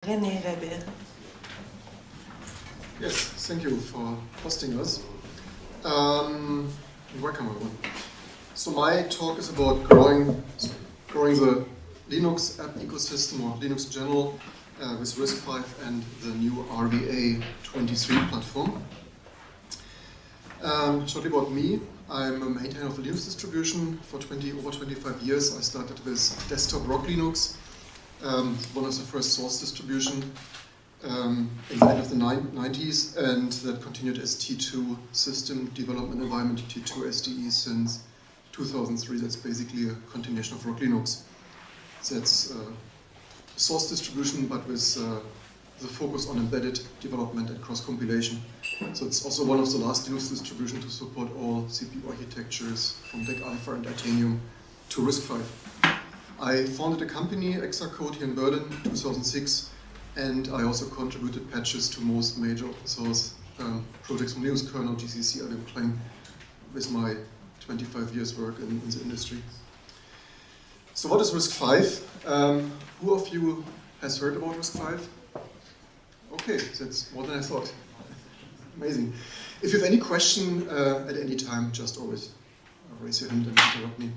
René Rebe. Yes, thank you for hosting us. Welcome everyone. So my talk is about growing the Linux app ecosystem, or Linux in general, with RISC-V and the new RVA23 platform. Shortly about me, I'm a maintainer of a Linux distribution for over 25 years. I started with desktop Rock Linux, one of the first source distribution in the end of the 90s, and that continued as T2 system development environment, T2 SDE since 2003. That's basically a continuation of Rock Linux. That's source distribution, but with the focus on embedded development and cross-compilation. So it's also one of the last Linux distributions to support all CPU architectures from DEC Alpha and Titanium to RISC-V. I founded a company, Exacode, here in Berlin in 2006, and I also contributed patches to most major open source projects from Linux kernel, GCC, I've been playing with my 25 years work in the industry. So what is RISC-V? Who of you has heard about RISC-V? Okay, that's more than I thought. Amazing. If you have any question at any time, just always raise your hand and interrupt me.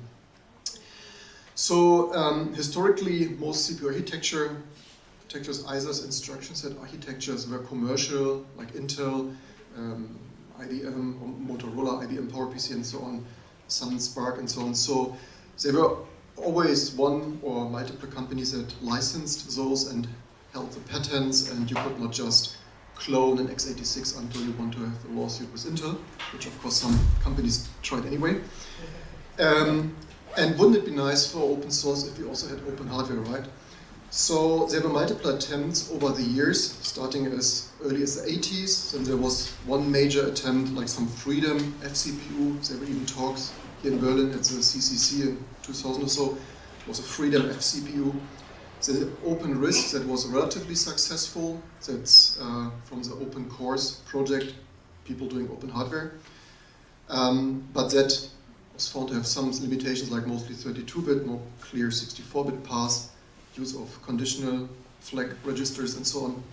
So historically, most CPU architectures, ISAs, instruction set architectures were commercial, like Intel, IBM, Motorola, IBM PowerPC, and so on, Sun, Spark, and so on. So there were always one or multiple companies that licensed those and held the patents, and you could not just clone an x86 until you want to have a lawsuit with Intel, which of course some companies tried anyway. And wouldn't it be nice for open source if we also had open hardware, right? So there were multiple attempts over the years, starting as early as the 80s. Then there was one major attempt, like some Freedom FCPU. There were even talks here in Berlin at the CCC in 2000 or so. It was a Freedom FCPU. The Open RISC that was relatively successful. That's from the Open Cores project, people doing open hardware. But that was found to have some limitations, like mostly 32-bit, no clear 64-bit paths, use of conditional flag registers, and so on.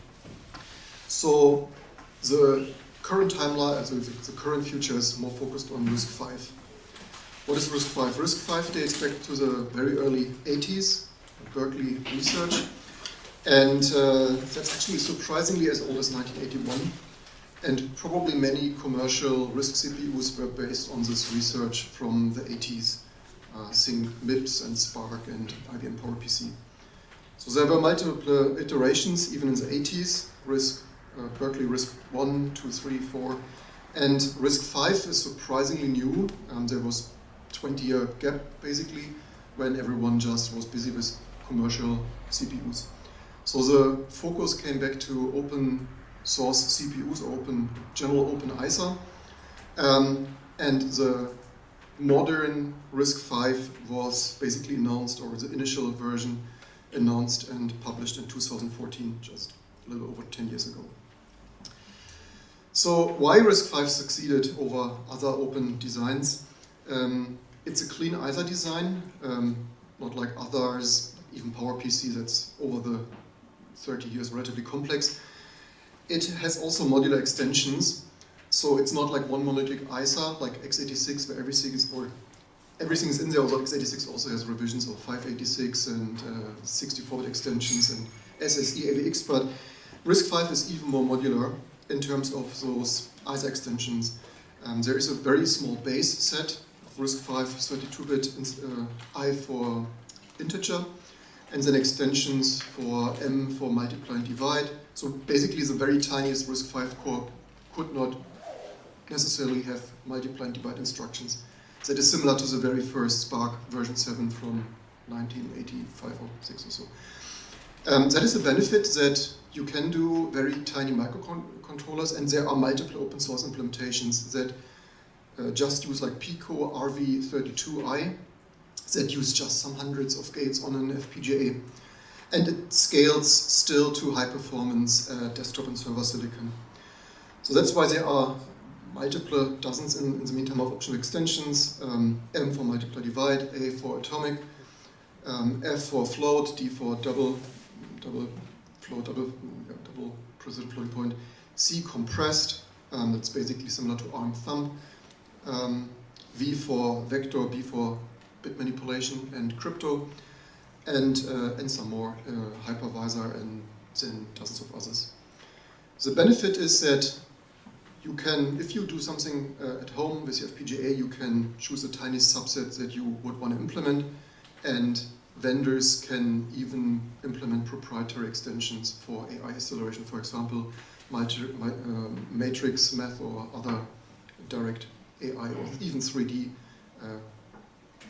So the current timeline, the current future is more focused on RISC-V. What is RISC-V? RISC-V dates back to the very early 80s, Berkeley research, and that's actually surprisingly as old as 1981. And probably many commercial RISC CPUs were based on this research from the 80s. Think MIPS and Spark and IBM PowerPC. So there were multiple iterations, even in the 80s. Berkeley RISC 1, 2, 3, 4. And RISC-V is surprisingly new. There was a 20-year gap, basically, when everyone just was busy with commercial CPUs. So the focus came back to open source CPUs, or general open ISA. And the modern RISC-V was basically announced, or the initial version announced and published in 2014, just a little over 10 years ago. So why RISC-V succeeded over other open designs? It's a clean ISA design, not like others, even PowerPC that's over the 30 years relatively complex. It has also modular extensions, so it's not like one monolithic ISA like x86 where everything is in there. Although x86 also has revisions of 586 and 64-bit extensions and SSE AVX, but RISC-V is even more modular in terms of those ISA extensions. There is a very small base set of RISC-V 32-bit I for integer, and then extensions for M for multiply and divide. So basically the very tiniest RISC-V core could not necessarily have multiply and divide instructions. That is similar to the very first Spark version 7 from 1985 or 6 or so. That is a benefit, that you can do very tiny microcontrollers, and there are multiple open source implementations that just use like Pico RV23i, that use just some hundreds of gates on an FPGA. And it scales still to high performance desktop and server silicon. So that's why there are multiple dozens in the meantime of optional extensions. M for multiply divide, A for atomic, F for float, D for double double precision floating point. C compressed, that's basically similar to ARM thumb. V for vector, B for bit manipulation and crypto, and some more, hypervisor and then dozens of others. The benefit is that you can, if you do something at home with your FPGA, you can choose a tiny subset that you would want to implement, and vendors can even implement proprietary extensions for AI acceleration, for example, matrix math or other direct AI or even 3D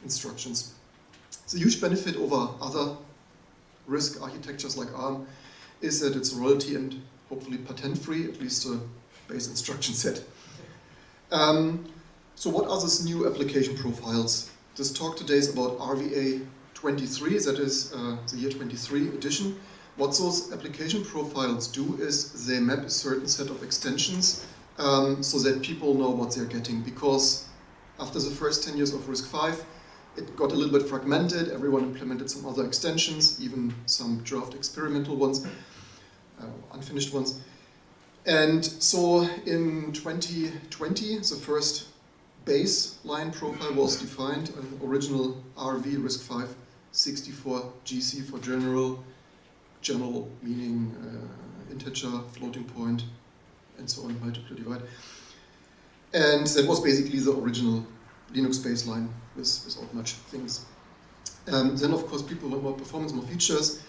instructions. The huge benefit over other RISC architectures like ARM is that it's royalty and hopefully patent-free, at least a base instruction set. So what are these new application profiles? This talk today is about RVA23, that is the year 23 edition. What those application profiles do is they map a certain set of extensions so that people know what they're getting, because after the first 10 years of RISC-V, it got a little bit fragmented. Everyone implemented some other extensions, even some draft experimental ones, unfinished ones. And so in 2020, the first baseline profile was defined, an original RV RISC-V 64GC for general meaning integer, floating point, and so on, multiply, divide. And that was basically the original Linux baseline without much things. Then of course people want more performance, more features.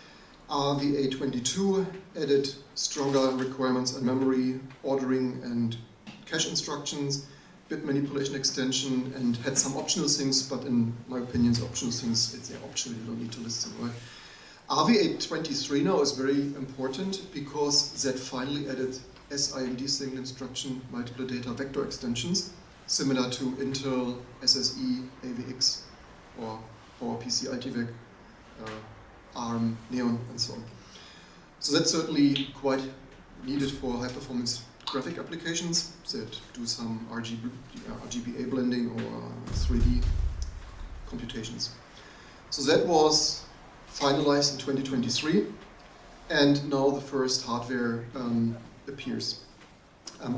RVA22 added stronger requirements on memory, ordering and cache instructions, bit manipulation extension, and had some optional things, but in my opinion the optional things, they're optional, you don't need to list them, right? RVA23 now is very important because that finally added SIMD single instruction multiple data vector extensions, similar to Intel, SSE, AVX, or PowerPC Altivec, ARM, Neon, and so on. So that's certainly quite needed for high-performance graphic applications that do some RGBA blending or 3D computations. So that was finalized in 2023, and now the first hardware appears.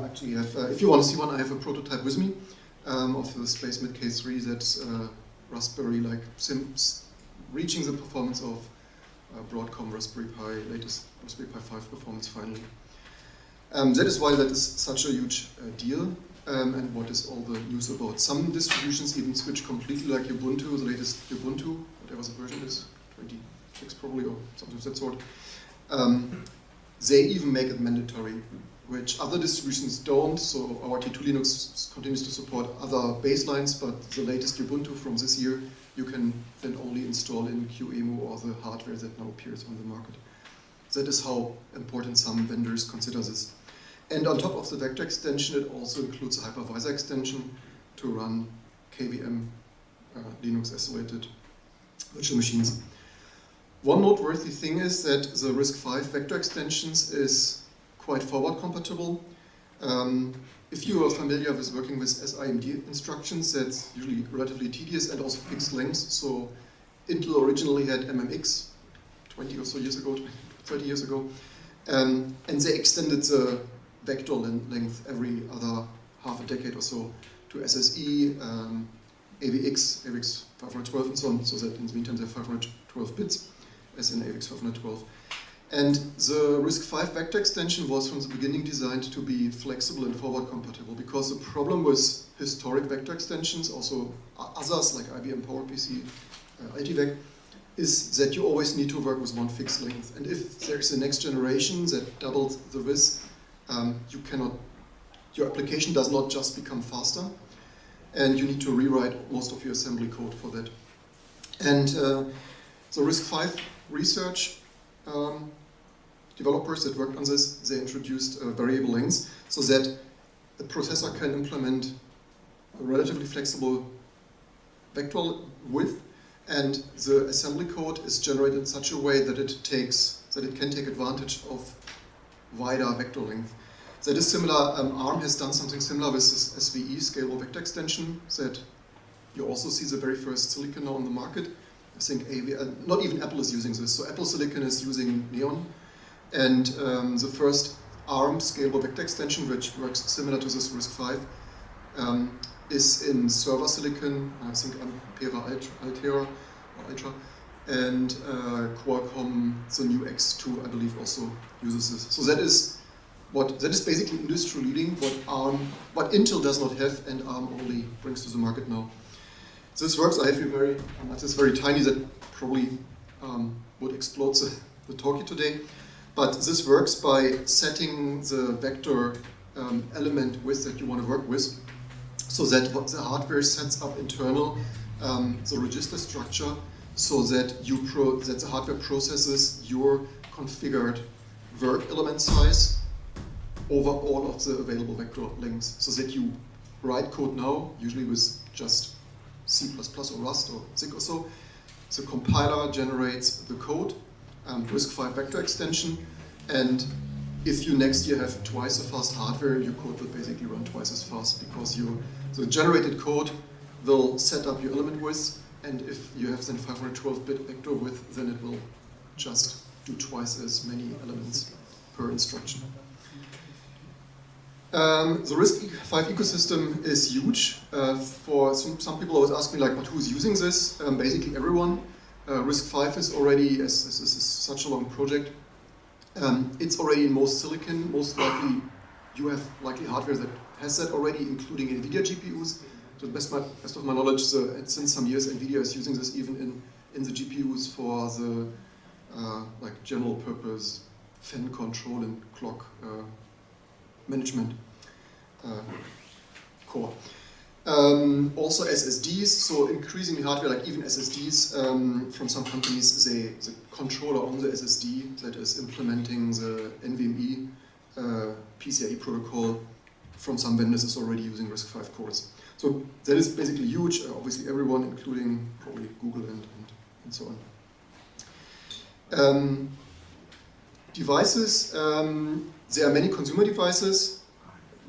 Actually, if you want to see one, I have a prototype with me of the SpaceMid K3 that's Raspberry, like reaching the performance of Broadcom Raspberry Pi, latest Raspberry Pi 5 performance finally. That is why that is such a huge deal, and what is all the news about. Some distributions even switch completely, like Ubuntu, the latest Ubuntu, whatever the version is, 26 probably, or something of that sort. They even make it mandatory, which other distributions don't. So our T2 Linux continues to support other baselines, but the latest Ubuntu from this year, you can then only install in QEMU or the hardware that now appears on the market. That is how important some vendors consider this. And on top of the vector extension, it also includes a hypervisor extension to run KVM Linux isolated virtual machines. One noteworthy thing is that the RISC-V vector extensions is quite forward compatible. If you are familiar with working with SIMD instructions, that's usually relatively tedious and also fixed lengths. So Intel originally had MMX 20 or so years ago, 30 years ago, and they extended the vector length every other half a decade or so to SSE, AVX 512 and so on, so that in the meantime they have 512 bits, as in AVX 512. And the RISC-V vector extension was from the beginning designed to be flexible and forward compatible, because the problem with historic vector extensions, also others like IBM PowerPC, Altivec, is that you always need to work with one fixed length. And if there's a next generation that doubles the width, your application does not just become faster, and you need to rewrite most of your assembly code for that. And the RISC-V research developers that worked on this, they introduced variable lengths so that the processor can implement a relatively flexible vector width, and the assembly code is generated in such a way that it can take advantage of wider vector length. That is similar. ARM has done something similar with this SVE scalable vector extension. That you also see the very first silicon now on the market. I think not even Apple is using this. So Apple Silicon is using Neon, And the first ARM scalable vector extension, which works similar to this RISC-V, is in server silicon, I think Ampere Altera or Ultra, and Qualcomm, the new X2, I believe, also uses this. So that is basically industry leading, what Intel does not have and ARM only brings to the market now. This works. I have here this very tiny that probably would explode the talk here today. But this works by setting the vector element width that you want to work with, so that what the hardware sets up internal the register structure, so that that the hardware processes your configured work element size over all of the available vector lengths, so that you write code now, usually with just C++ or Rust or ZIC or so. The compiler generates the code, RISC-V vector extension, and if you next year have twice as fast hardware, your code will basically run twice as fast, because the generated code will set up your element width, and if you have then 512-bit vector width, then it will just do twice as many elements per instruction. The RISC-V ecosystem is huge. For some people always ask me, like, but who's using this? Basically everyone. RISC-V is already, as this is such a long project, it's already in most silicon. Most likely you have likely hardware that has that already, including NVIDIA GPUs. To the best of my knowledge, since some years NVIDIA is using this even in the GPUs for the like general purpose fan control and clock management core. Also SSDs, so increasingly hardware, like even SSDs from some companies, the controller on the SSD that is implementing the NVMe PCIe protocol from some vendors is already using RISC-V cores. So that is basically huge, obviously everyone, including probably Google and so on. Devices, there are many consumer devices.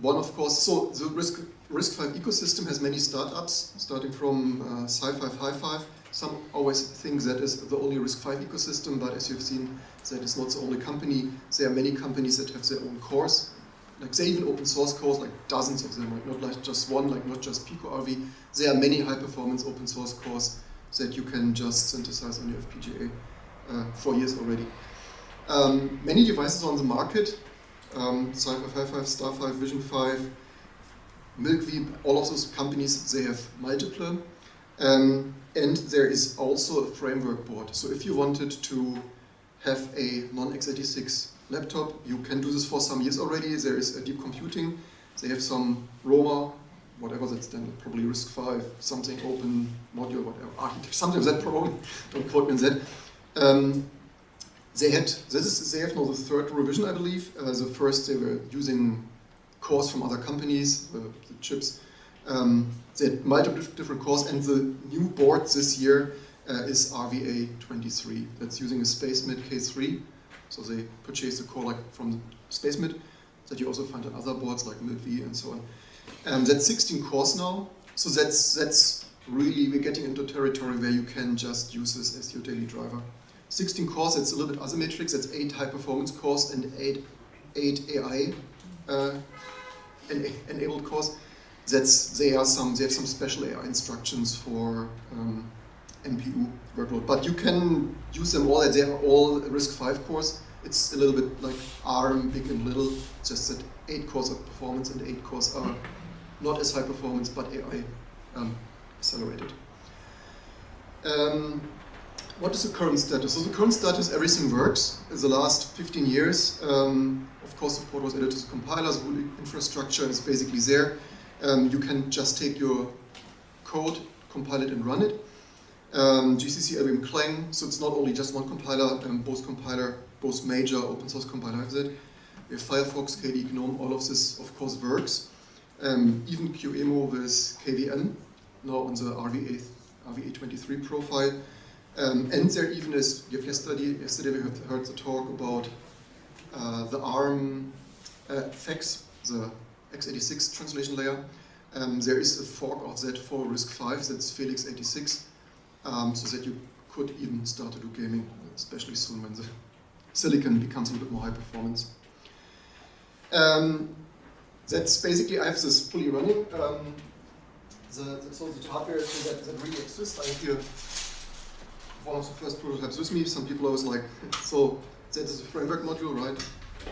One, of course, so the RISC-V ecosystem has many startups, starting from Sci-Fi, Hi-Fi. Some always think that is the only RISC-V ecosystem, but as you've seen, that is not the only company. There are many companies that have their own cores. Like they even open source cores, like dozens of them, right? Not like just one, like not just Pico RV. There are many high-performance open source cores that you can just synthesize on your FPGA for years already. Many devices on the market, Sci-Fi, Hi-Fi, Star5, Vision 5, Milk-V, all of those companies, they have multiple. And there is also a framework board. So if you wanted to have a non-x86 laptop, you can do this for some years already. There is a deep computing. They have some Roma, whatever that's then, probably RISC-V, something open module, whatever, architecture, something like that probably, don't quote me on that. They have now the third revision, I believe. The first, they were using cores from other companies, the chips. They had multiple different cores, and the new board this year is RVA23. That's using a SpaceMid K3. So they purchased the core like from SpaceMid, that you also find on other boards like Milk-V and so on. That's 16 cores now. So that's really, we're getting into territory where you can just use this as your daily driver. 16 cores, that's a little bit asymmetric. That's 8 high-performance cores and 8 AI enabled cores. They have some special AI instructions for NPU workload, but you can use them all. They are all RISC-V cores. It's a little bit like ARM, big and little. Just that 8 cores are performance and 8 cores are not as high performance, but AI accelerated. What is the current status? So the current status, everything works. In the last 15 years, of course, support was added to the compilers. The infrastructure is basically there. You can just take your code, compile it, and run it. GCC LVM Clang, so it's not only just one compiler, both major open source compiler have that. We have Firefox, KDE, GNOME, all of this, of course, works. Even QEMU with KVM, now on the RVA23 profile. And there even is, yesterday we heard the talk about the ARM FX, the x86 translation layer. There is a fork of that for RISC-V, that's Felix 86, so that you could even start to do gaming, especially soon when the silicon becomes a little bit more high performance. That's basically, I have this fully running. So the hardware that really exists. I have here one of the first prototypes with me. Some people always like, so that is a framework module, right?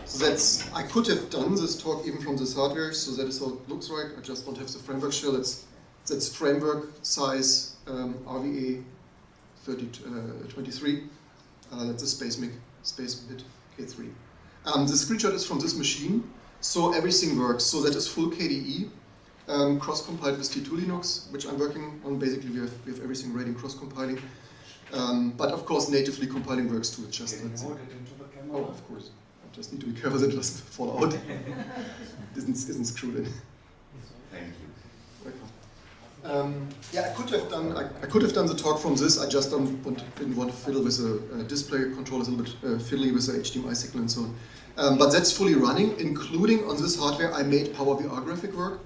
So that's, I could have done this talk even from this hardware, so that is how it looks like. I just don't have the framework shell. That's framework size RVA23. That's a space bit K3. The screenshot is from this machine, so everything works. So that is full KDE, cross-compiled with T2 Linux, which I'm working on. Basically, we have everything ready in cross-compiling. But of course, natively compiling works too. It's just Can you hold it into the camera? Oh, of course. I just need to be careful that it doesn't fall out. isn't screwed in. Thank you. Yeah, I could have done the talk from this. I just didn't want to fiddle with the display controller. It's a little bit fiddly with the HDMI signal and so on. But that's fully running, including on this hardware. I made PowerVR graphic work.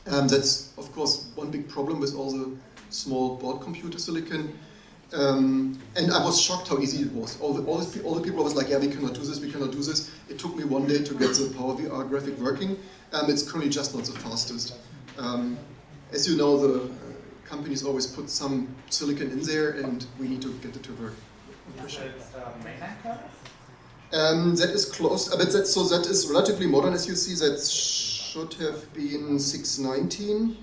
That's of course one big problem with all the small board computer silicon. And I was shocked how easy it was. All the people was like, yeah, we cannot do this, we cannot do this. It took me one day to get the PowerVR graphic working. It's currently just not the fastest. As you know, the companies always put some silicon in there, and we need to get it to work. That is close, but that is relatively modern, as you see. That should have been 6.19,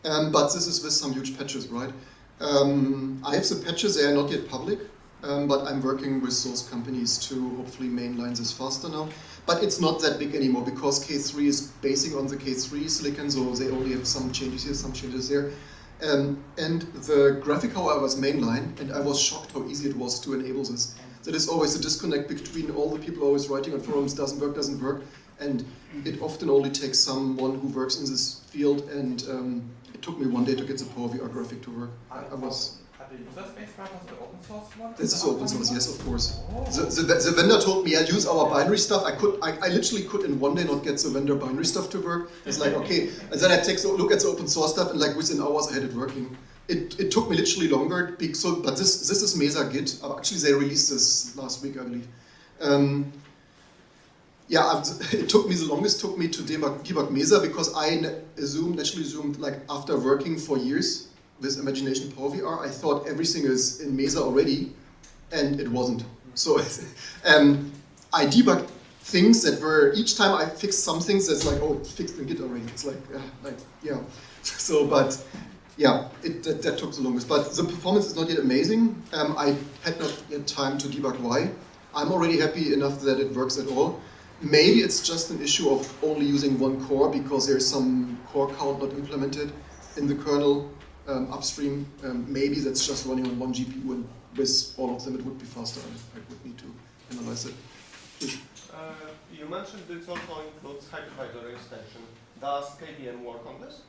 but this is with some huge patches, right? I have the patches, they are not yet public, but I'm working with those companies to hopefully mainline this faster now. But it's not that big anymore because K3 is basing on the K3 silicon, so they only have some changes here, some changes there. And the graphic, however, was mainline, and I was shocked how easy it was to enable this. That is always a disconnect between all the people always writing on forums, doesn't work, and it often only takes someone who works in this field, and it took me one day to get the PowerVR graphic to work. The user space part was the open source one? This is open source, yes, of course. The vendor told me, use our binary stuff. I literally could in one day not get the vendor binary stuff to work. It's like, okay, and then I take a look at the open source stuff, and like within hours I had it working. It took me literally longer, but this is Mesa Git. Actually, they released this last week, I believe. Yeah, it took me the longest to debug Mesa because I naturally assumed, like after working for years with Imagination PowerVR, I thought everything is in Mesa already, and it wasn't. So I debugged things that were, each time I fixed some things that's like, oh, it's fixed in Git already. It's like yeah. So, but yeah, that took the longest. But the performance is not yet amazing. I had not yet time to debug why. I'm already happy enough that it works at all. Maybe it's just an issue of only using one core because there's some core count not implemented in the kernel. Upstream, maybe that's just running on one GPU, and with all of them it would be faster. I would need to analyze it. You mentioned this also includes hypervisor extension. Does KVM work on this?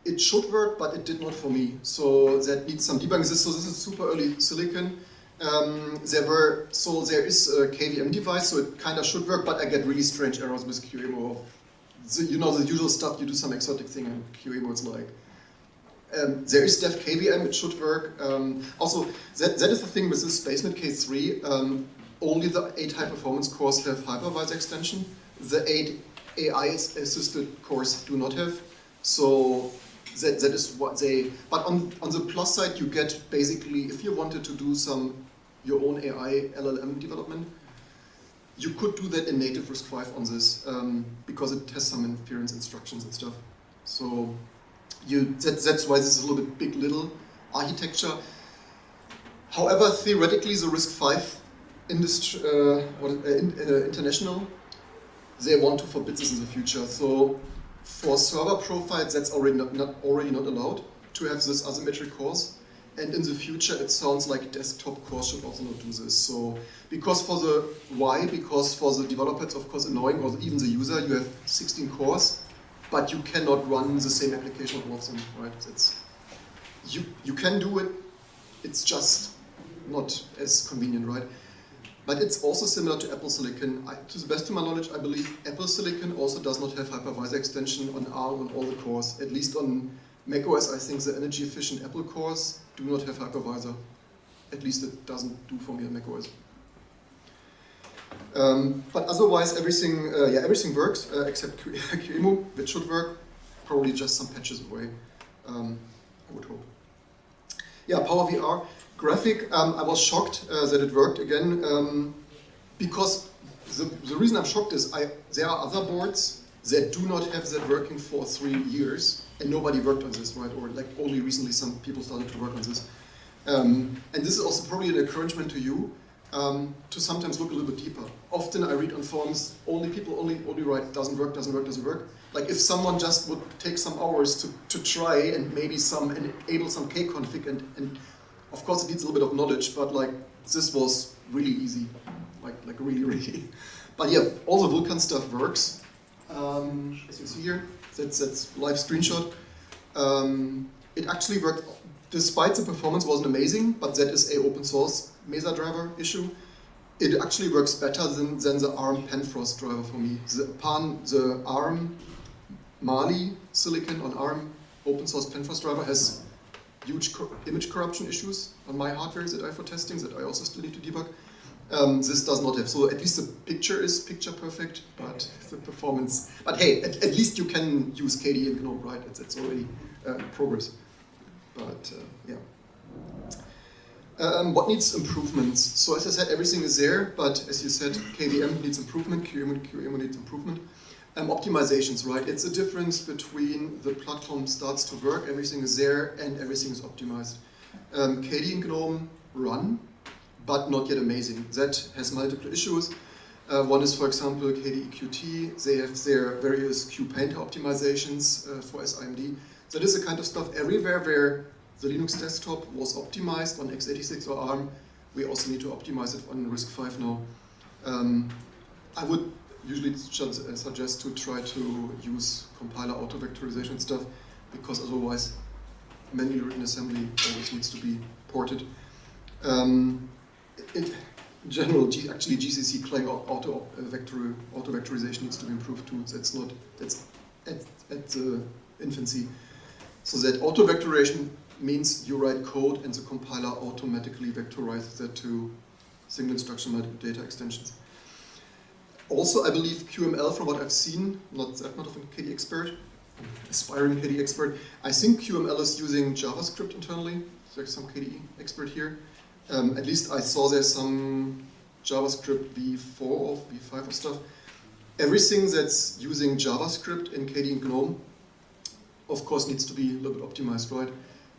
It should work, but it did not for me. So that needs some debugging. So this is super early silicon. There is a KVM device, so it kind of should work, but I get really strange errors with QEMU. You know, the usual stuff, you do some exotic thing, and QEMU is like, there is def KVM, it should work. Also, that is the thing with this SpaceMint K3, only the 8 high-performance cores have hypervisor extension. The 8 AI-assisted cores do not have. So that is what they, but on the plus side, you get basically, if you wanted to do your own AI LLM development, you could do that in native RISC-V on this, because it has some inference instructions and stuff. So that's why this is a little bit big little architecture. However, theoretically, the RISC-V international, they want to forbid this in the future. So for server profiles, that's already not allowed to have this asymmetric cores. And in the future, it sounds like desktop cores should also not do this. So, because for the developer, it's of course annoying, or even the user, you have 16 cores, but you cannot run the same application on all of them, right? You can do it, it's just not as convenient, right? But it's also similar to Apple Silicon. To the best of my knowledge, I believe Apple Silicon also does not have hypervisor extension on ARM on all the cores. At least on macOS, I think the energy efficient Apple cores do not have hypervisor. At least it doesn't do for me on macOS. But otherwise, everything works except QEMU, which should work. Probably just some patches away, I would hope. Yeah, PowerVR graphic. I was shocked that it worked again because the reason I'm shocked is there are other boards that do not have that working for 3 years, and nobody worked on this, right? Or like only recently some people started to work on this. And this is also probably an encouragement to you to sometimes look a little bit deeper. Often I read on forums, people only write doesn't work. Like if someone just would take some hours to try and maybe enable some K-config and of course it needs a little bit of knowledge, but like this was really easy, like really. But yeah, all the Vulkan stuff works. As you see here, that's live screenshot. It actually worked, despite the performance wasn't amazing, but that is a open source Mesa driver issue. It actually works better than the ARM Penfrost driver for me. The ARM Mali silicon on ARM open source Penfrost driver has huge image corruption issues on my hardware that I have for testing that I also still need to debug. This does not have. So at least the picture is picture perfect, but the performance. But hey, at least you can use KDE and GNOME, right? It's already progress. But yeah. What needs improvements? So as I said, everything is there, but as you said, KVM needs improvement, QEMU needs improvement. Optimizations, right? It's a difference between the platform starts to work, everything is there, and everything is optimized. KDE and GNOME run, but not yet amazing. That has multiple issues. One is, for example, KDE Qt. They have their various QPainter optimizations for SIMD. That is the kind of stuff everywhere where the Linux desktop was optimized on x86 or ARM. We also need to optimize it on RISC-V now. I would usually suggest to try to use compiler auto-vectorization stuff, because otherwise manually written assembly always needs to be ported. In general, actually GCC client auto-vectorization needs to be improved too. That's at the infancy. So that auto-vectorization means you write code and the compiler automatically vectorizes that to single instruction multiple data extensions. Also, I believe QML, from what I've seen, not that much of a KDE expert, aspiring KDE expert, I think QML is using JavaScript internally. There's some KDE expert here. At least I saw there's some JavaScript v4 or v5 or stuff. Everything that's using JavaScript in KDE and GNOME, of course, needs to be a little bit optimized, right?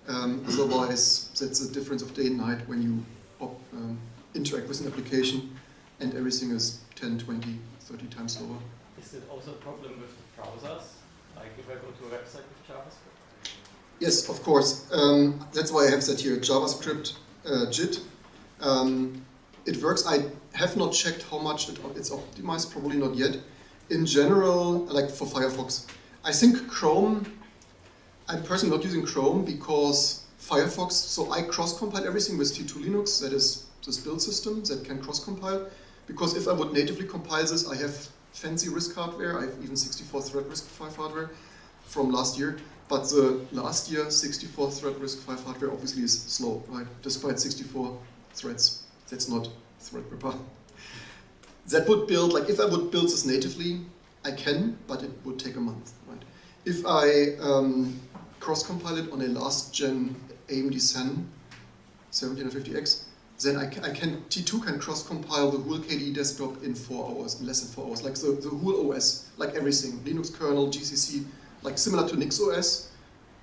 Otherwise, that's a difference of day and night when you interact with an application and everything is 10, 20, 30 times slower. Is it also a problem with the browsers? Like if I go to a website with JavaScript? Yes, of course. That's why I have that here, JavaScript JIT. It works. I have not checked how much it's optimized, probably not yet. In general, like for Firefox, I think Chrome, I'm personally not using Chrome because Firefox, so I cross-compile everything with T2 Linux, that is this build system that can cross-compile. Because if I would natively compile this, I have fancy RISC hardware, I have even 64-thread RISC-V hardware from last year. But the last year 64-thread RISC-V hardware obviously is slow, right? Despite 64 threads, that's not Threadripper. That would build, like if I would build this natively, I can, but it would take a month, right? If I cross-compile it on a last-gen AMD Zen 1750X, then T2 can cross-compile the whole KDE desktop in 4 hours, in less than 4 hours. Like the whole OS, like everything, Linux kernel, GCC, like similar to Nix OS,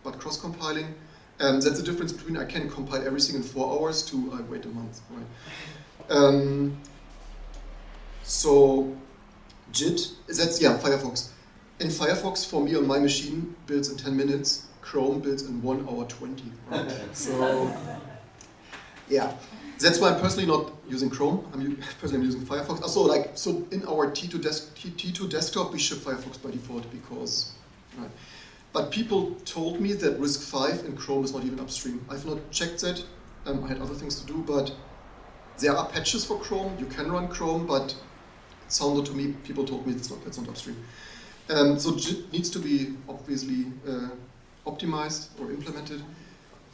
but cross-compiling. That's the difference between I can compile everything in 4 hours to I wait a month, right? So JIT, that's, yeah, Firefox. And Firefox, for me on my machine, builds in 10 minutes. Chrome builds in 1 hour 20, right? So, yeah. That's why I'm personally not using Chrome. I'm personally using Firefox. Also, so in our T2 desktop, we ship Firefox by default because, right. But people told me that RISC-V in Chrome is not even upstream. I've not checked that. I had other things to do, but there are patches for Chrome. You can run Chrome, but it sounded to me, people told me that's not upstream. So JIT needs to be obviously optimized or implemented.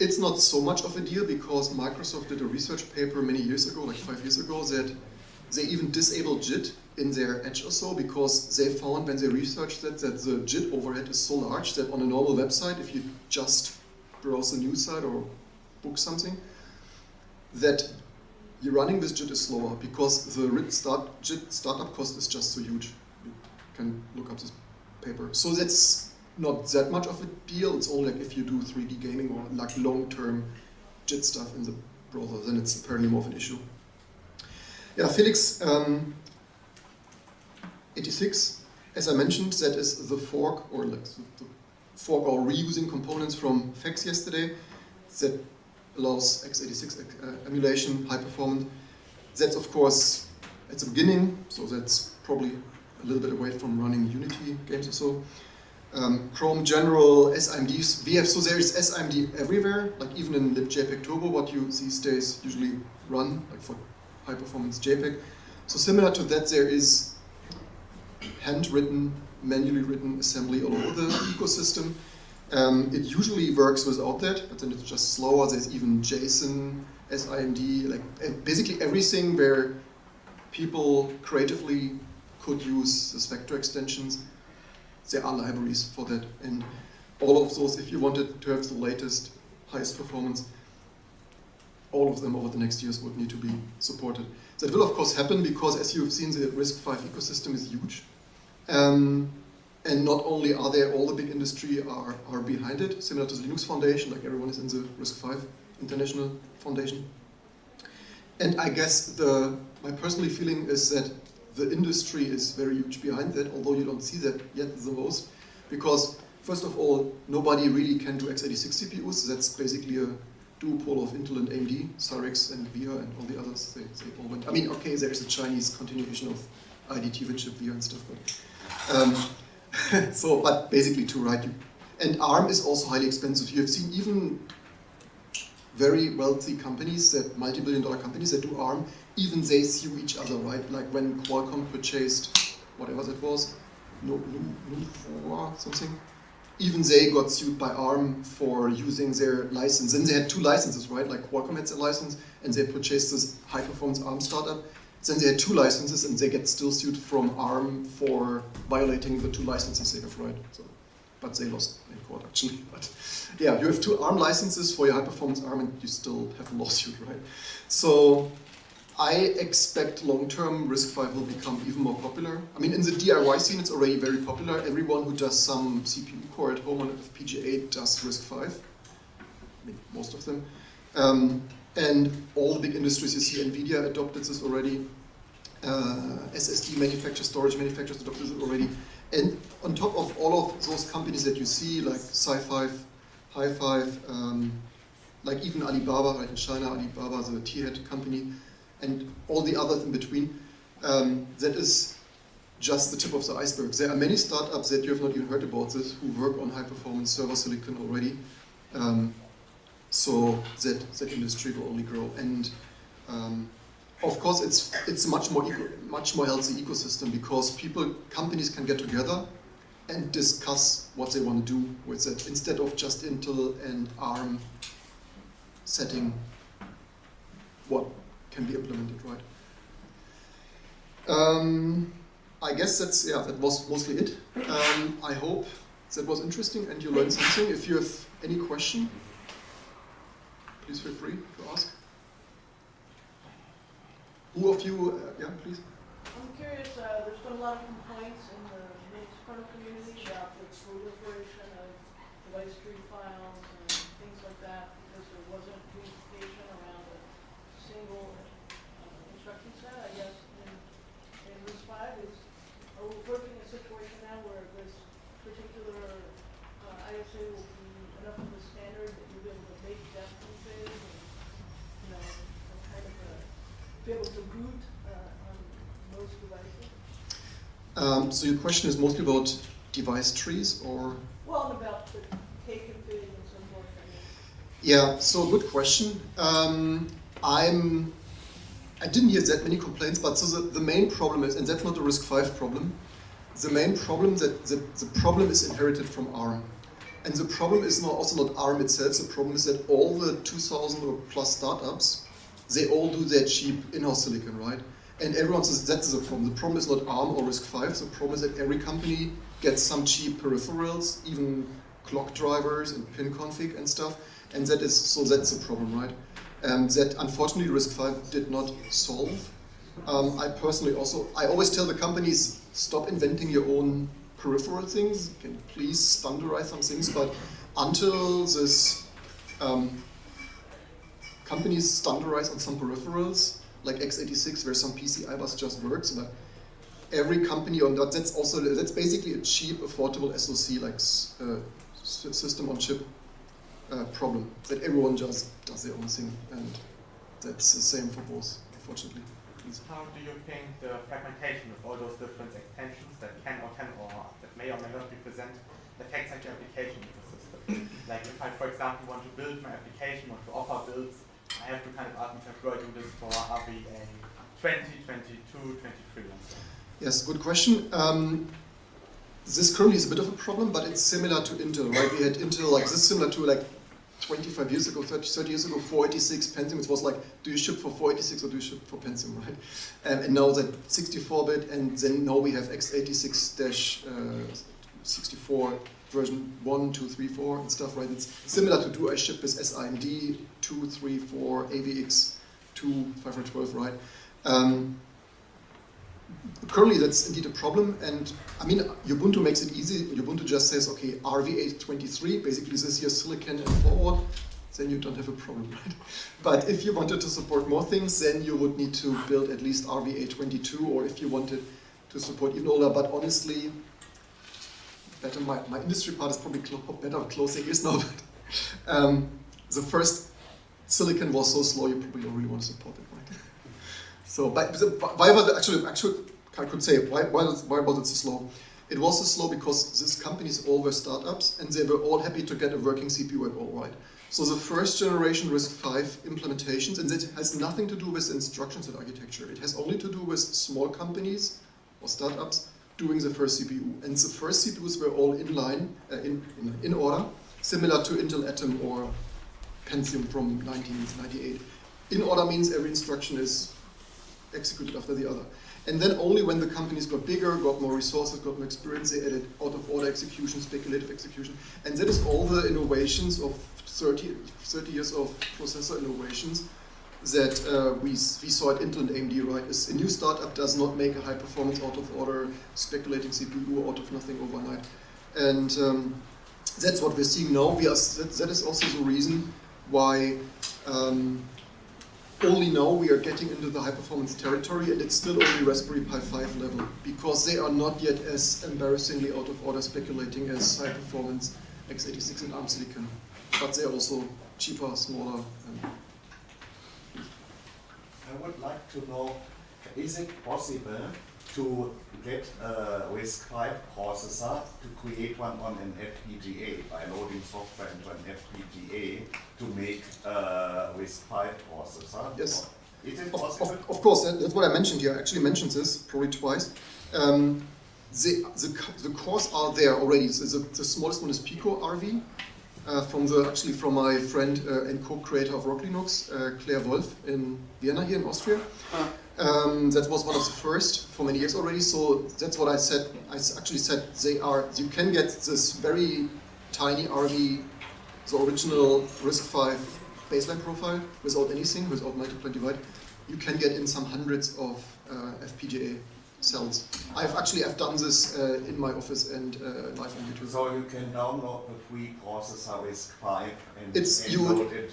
It's not so much of a deal because Microsoft did a research paper many years ago, like 5 years ago, that they even disable JIT in their edge or so, because they found when they researched that the JIT overhead is so large that on a normal website, if you just browse a news site or book something, that you're running this JIT is slower because the JIT startup cost is just so huge. You can look up this paper. So that's not that much of a deal. It's only like if you do 3D gaming or like long-term JIT stuff in the browser, then it's apparently more of an issue. Yeah, Felix 86, as I mentioned, that is the fork or like the fork or reusing components from FACS yesterday that allows x86 emulation, high performance. That's of course at the beginning, so that's probably a little bit away from running Unity games or so. Chrome General, SIMDs, VF, so there is SIMD everywhere, like even in libJPEG Turbo, what you these days usually run, like for high performance JPEG. So similar to that, there is handwritten, manually written assembly all over the ecosystem. It usually works without that, but then it's just slower. There's even JSON, SIMD, like basically everything where people creatively could use this vector extensions. There are libraries for that, and all of those, if you wanted to have the latest, highest performance, all of them over the next years would need to be supported. That will of course happen because, as you've seen, the RISC-V ecosystem is huge. And not only are there, all the big industry are behind it, similar to the Linux Foundation, like everyone is in the RISC-V International Foundation. And I guess my personal feeling is that the industry is very huge behind that, although you don't see that yet the most, because first of all, nobody really can do x86 CPUs. That's basically a duopoly of Intel and AMD, Cyrix and VIA and all the others. They all went. I mean, okay, there is a Chinese continuation of IDT WinChip VIA and stuff, but but basically to write you. And ARM is also highly expensive. You have seen even very wealthy companies, that multi-billion-dollar companies that do ARM, even they sue each other, right? Like when Qualcomm purchased whatever that was, something. Even they got sued by ARM for using their license. And they had two licenses, right? Like Qualcomm had a license, and they purchased this high-performance ARM startup. Then they had two licenses, and they get still sued from ARM for violating the two licenses they have, right? So, but they lost in court, actually. But yeah, you have two ARM licenses for your high-performance ARM, and you still have a lawsuit, right? So I expect long-term RISC-V will become even more popular. I mean, in the DIY scene, it's already very popular. Everyone who does some CPU core at home on a FPGA does RISC-V. I mean, most of them. And all the big industries, you see NVIDIA adopted this already. SSD manufacturers, storage manufacturers adopted it already. And on top of all of those companies that you see, like Sci5, Hi5, like even Alibaba, right in China, Alibaba, the T-Head company, and all the others in between, that is just the tip of the iceberg. There are many startups that you have not even heard about this who work on high-performance server silicon already. So that industry will only grow. And of course, it's a much more healthy ecosystem because companies can get together and discuss what they want to do with it instead of just Intel and ARM setting what can be implemented, right? I guess that was mostly it. I hope that was interesting and you learned something. If you have any question, please feel free to ask. Who of you, yeah, please? I'm curious, there's been a lot of complaints in the Linux kernel community about the proliferation of device tree files and things like that because there wasn't unification around a single instruction set. I guess in RISC-V are we approaching a situation now where this particular ISA will be enough of a standard that you'll be able to make definitely and kind of be able to boot on most devices? So your question is mostly about device trees, or? Well, about the K-config and so forth. Yeah, so good question. I didn't hear that many complaints, but so the main problem is, and that's not a RISC-V problem, the main problem that the problem is inherited from ARM. And the problem is also not ARM itself, the problem is that all the 2,000 or plus startups, they all do their cheap in-house silicon, right? And everyone says that is a problem. The problem is not ARM or RISC-V. The problem is that every company gets some cheap peripherals, even clock drivers and pin config and stuff. And that's the problem, right? That unfortunately RISC-V did not solve. I personally I always tell the companies, stop inventing your own peripheral things. You can please standardize some things, but until this companies standardize on some peripherals, like x86, where some PCI bus just works, but every company on that, that's basically a cheap, affordable SoC, like system on chip problem, that everyone just does their own thing, and that's the same for both, unfortunately. How do you think the fragmentation of all those different extensions that can or that may or may not be present affects like the application of the system? Like if I, for example, want to build my application or to offer builds, I have to kind of ask myself, do I do this for RVA 20, 22, 23 and so on? Yes, good question. This currently is a bit of a problem, but it's similar to Intel, right? We had Intel like this, similar to like 25 years ago, 30 years ago, 486 Pentium. It was like, do you ship for 486 or do you ship for Pentium, right? And now that 64-bit, and then now we have x86-64 version 1, 2, 3, 4 and stuff, right? It's similar to do I ship with SIMD 2, 3, 4, AVX 2, 512, right? Currently, that's indeed a problem, and I mean, Ubuntu makes it easy. Ubuntu just says, okay, RVA23, basically this is your silicon and forward, then you don't have a problem, right? But if you wanted to support more things, then you would need to build at least RVA22, or if you wanted to support even older, but honestly, my industry part is probably better closing ears now, but the first silicon was so slow, you probably don't really want to support it, right? So, but why was it actually, I could say, why was it so slow? It was so slow because these companies all were startups and they were all happy to get a working CPU at all, right? So the first generation RISC-V implementations, and that has nothing to do with instruction set architecture. It has only to do with small companies or startups doing the first CPU. And the first CPUs were all in line, in order, similar to Intel Atom or Pentium from 1998. In order means every instruction is executed after the other. And then only when the companies got bigger, got more resources, got more experience, they added out-of-order execution, speculative execution. And that is all the innovations of 30 years of processor innovations that we saw at Intel and AMD, right? A new startup does not make a high-performance out-of-order speculating CPU out of nothing overnight. And that's what we're seeing now. That is also the reason why only now we are getting into the high-performance territory, and it's still only Raspberry Pi 5 level, because they are not yet as embarrassingly out-of-order speculating as high-performance x86 and ARM silicon. But they're also cheaper, smaller. I would like to know, is it possible to get a RISC-V processor to create one on an FPGA by loading software into an FPGA to make a RISC-V processor? Yes. Is it possible? Of course, that's what I mentioned here. I actually mentioned this probably twice. The cores are there already. So the smallest one is Pico RV, from my friend and co-creator of Rock Linux, Claire Wolf in Vienna here in Austria. That was one of the first for many years already. So that's what I said. I actually said you can get this very tiny RV, the original RISC-V baseline profile without anything, without multiply divide. You can get in some hundreds of FPGA cells. I've done this in my office and live on YouTube. So you can download the free processor RISC-V and you load it.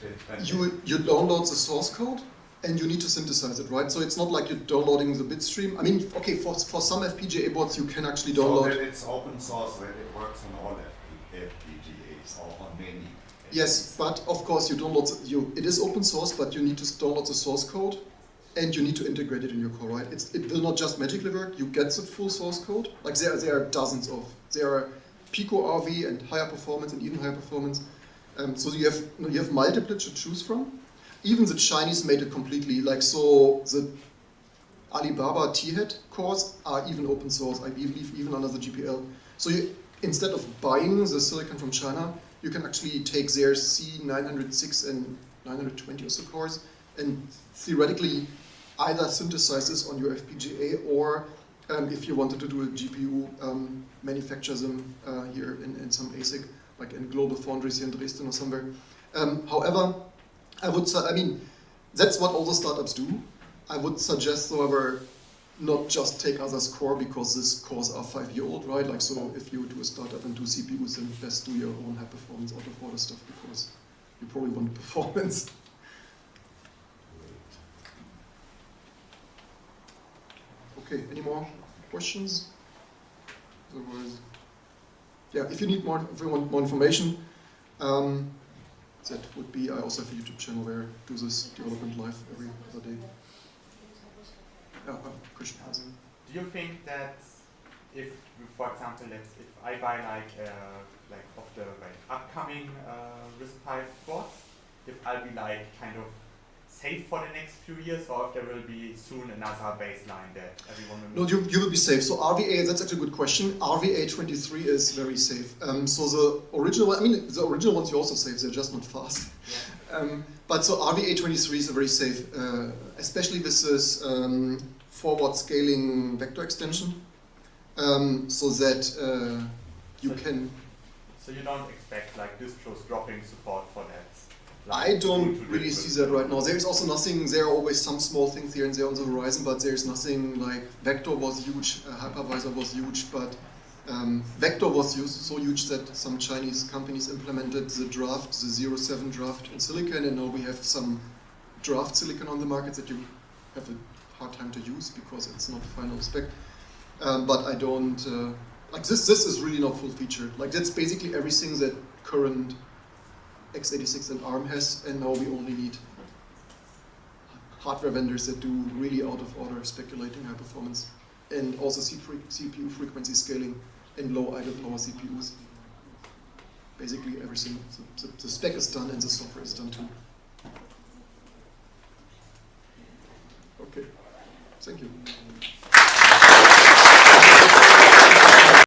You download the source code and you need to synthesize it, right? So it's not like you're downloading the bitstream. I mean, okay, for some FPGA boards you can actually download. So that it's open source, that it works on all FPGAs or on many. Yes, but of course it is open source, but you need to download the source code and you need to integrate it in your core, right? It will not just magically work. You get the full source code. Like there are dozens of. There are Pico RV and higher performance and even higher performance. So you have multiple to choose from. Even the Chinese made it completely. Like so, the Alibaba T-Head cores are even open source. I believe even under the GPL. So instead of buying the silicon from China, you can actually take their C906 and 920 or so cores, and theoretically, either synthesize this on your FPGA or if you wanted to do a GPU, manufacture them here in some ASIC, like in Global Foundries here in Dresden or somewhere. However, I would say, I mean, that's what all the startups do. I would suggest, however, not just take others' core because these cores are 5-year-old, right? Like, so if you do a startup and do CPUs, then best do your own high performance out of order stuff because you probably want performance. Okay, any more questions? Otherwise, yeah, if you need more, if you want more information, that would be, I also have a YouTube channel where I do this development live every other day. Yeah, Christian. Do you think that if, for example, if I buy like of the upcoming RISC-V boards, if I'll be kind of safe for the next few years, or if there will be soon another baseline that everyone will No, you will be safe. So RVA, that's actually a good question. RVA23 is very safe. So the original one, I mean, the original ones you also safe, they're just not fast. Yeah. But so RVA23 is a very safe, especially with this forward scaling vector extension, so that you can. So you don't expect like distros dropping support for that? I don't really see that right now. There's also nothing, there are always some small things here and there on the horizon, but there's nothing like, Vector was huge, Hypervisor was huge, but Vector was so huge that some Chinese companies implemented the draft, the 07 draft in silicon, and now we have some draft silicon on the market that you have a hard time to use because it's not final spec. But I don't, like this is really not full featured. Like that's basically everything that current x86 and ARM has, and now we only need hardware vendors that do really out of order speculating high performance and also CPU frequency scaling and low idle power CPUs. Basically everything, the spec is done and the software is done too. Okay, thank you.